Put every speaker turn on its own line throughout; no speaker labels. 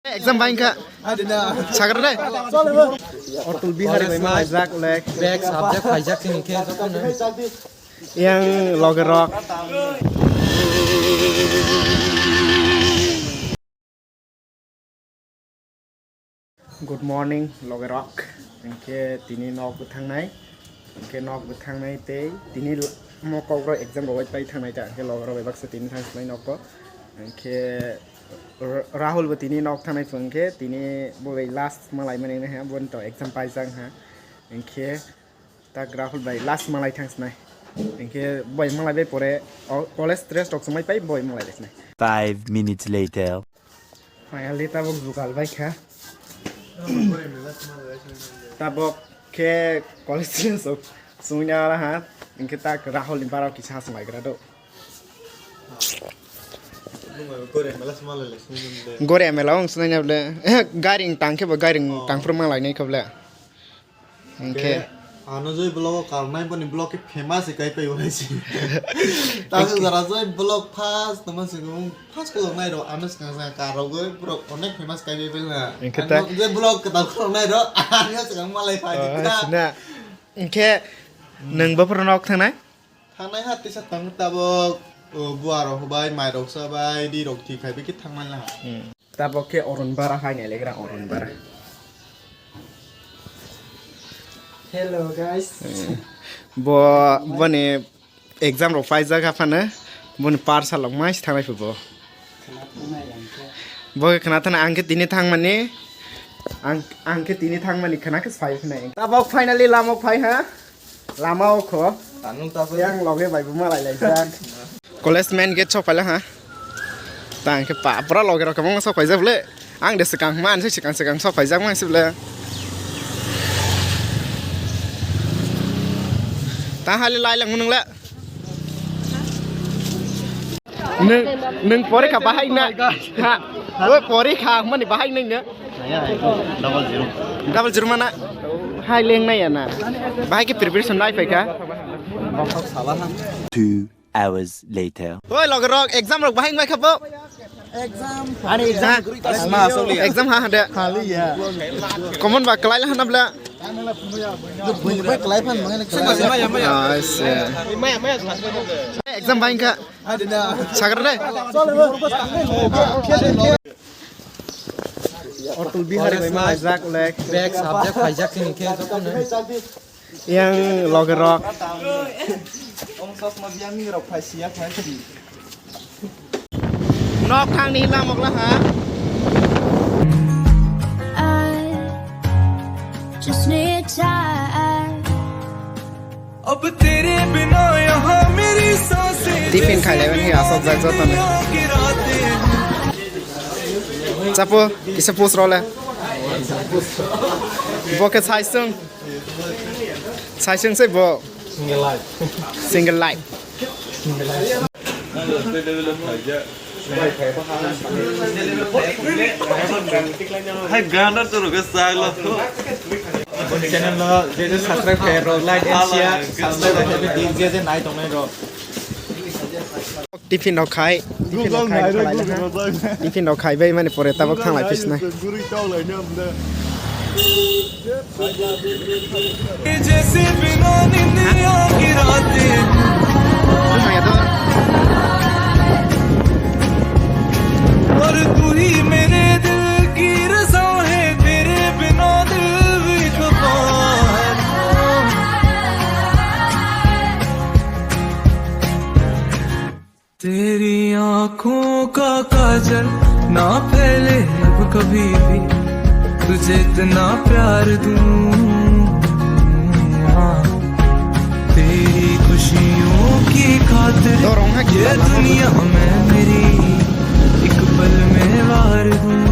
Exam baik kak? Sagar deh. Ortul bihar itu emang ajak lek.
Back subject hijack sini kayak itu kan.
Yang logerok. Good morning logerok. Engke tini nok bethang nai. Engke nok bethang nai te. Tini mau kau ro exam ro pai thang nai ta. Engke logerok bebak setini thang selai nok ko. Engke Rahul betini nok tanai fengke tini boy last malai mana ini ha bon to exam paisang ha engke tak Rahul by last malai thanks nai engke boy malai be pore college stress tok samai pai boy malai des nai
5 minutes later
finally tabok jukal bai kha tabok ke college stress ok sunya la ha engke tak Rahul limpara kisah samai grado Gore melang sebenarnya bela garing tangke garing tang permang lainnya kau bela. Oke.
Anu jadi blog karena ini blog famous sih kayak payung sih. Tapi cara jadi blog pas teman sih ngomong pas kalau naik do anu sekarang karo gue blog onek famous kayak payung lah. Anu jadi blog ketahuan naik do anu sekarang malah kayak kita.
Nah, oke. Neng baper nok thang nai?
Thang nai hati setang tabok. Buah roh bay, mai roh sabay, di roh ti kai bikit thang man lah.
Tabok ke orun bara hai ne legra orun bara.
Hello guys.
Bo bone exam ro faiza ka fana bone parsa long mais thangai fu bo. Bo khana thana angke tini thang mane angke tini thang mane khana ke fai phna. Tabok finally lamok phai ha. Lamau kho.
Tanung tabok
Yang loge bai bu ma lai lai jan. College man get chop pala ha tang ke pa pra lo gero kamong so paisa bole ang de sekang man se sekang so paisa man se bole ta hali lai lang nung la nung pori ka bahai na ha oi pori kha man ni bahai nai ne double zero mana hai leng nai na bahai ke preparation lai pai ka
2 hours later.
Oi logerok exam rok bahing mai khap bo
exam.
Ani exam exam ha ada
Kali ya.
common ba kelai lah nabla
Bunyi kelai pan mengenai
exam bahing ka sagar deh ortul bihar memang ajak lek
Back subject hijack sini kayak itu kan.
yang logerok nok thang ni lamok lah ha
Just need time.
अब तेरे बिना यहाँ मेरी सांसें
tiffin khai lewen hi asok jai jot tane chapo kisa pus rola bo ke saisung se bo single life
hai गाना तो रुक साल तो
Channel lo jadi subscribe kayak rolai and share. Subscribe tapi di dia naik tong naik ro.
tiffin nok khai tiffin nok khai bai mane pore tabok thang lai pis nai
जैसे बिना निंदिया की रातें और तू ही मेरे दिल की रज़ा है तेरे बिना दिल भी खफा तेरी आँखों का काजल ना फैले अब कभी भी तुझे इतना प्यार दूं तेरी खुशियों की खातिर ये दुनिया में मेरी एक पल में वार दूं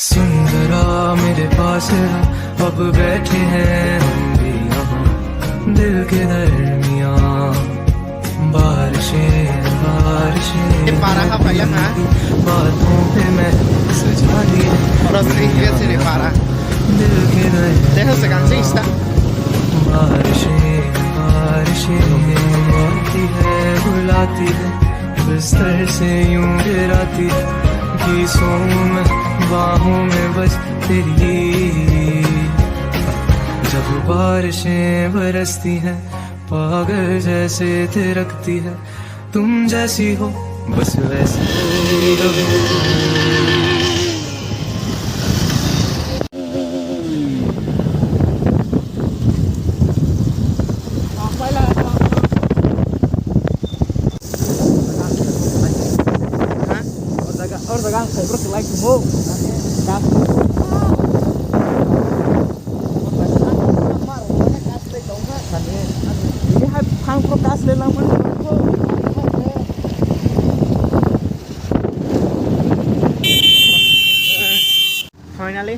सुंदरा मेरे पास अब बैठे हैं हम भी यहाँ दिल के दरमियाँ बारिशें
para ha pa yang ha
बातों पे मैं सजा दी
ros inggris ni para
दिल के दर
deha sekang sing sta
बारिशें आती है बुलाती है बिस्तर से यूं गिराती है कि सोऊं मैं बाहों में बस तेरी। जब बारिशें बरसती हैं पागल जैसे थिरकती है, तुम जैसी हो बस वैसी ही रहूं।
और जगह kokborok like mo ini hai phang pro kas le lang man finally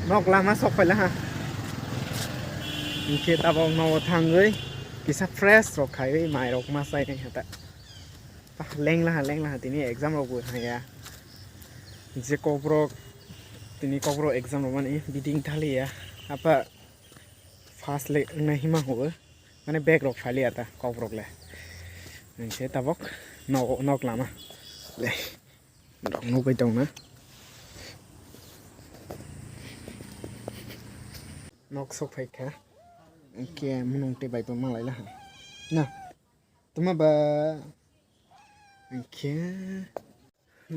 nok lama sok phải là ha kia ta bong no thang ơi kisa fresh rok khai mai rok ma sai này hata leng lah tini exam rok bu ya je kokborok tini kokborok exam rok mani bidding thali ya apa fast le nahi ma ho mane bag rok phali ata kokborok le nse tabok nok lama le dong no bai dong na nok sok phai kha ke munong te bai pa ma lai la na tuma ba ke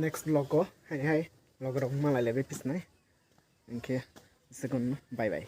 next vlog ko hai vlog rok ma lai le be pis nai ke second bye bye.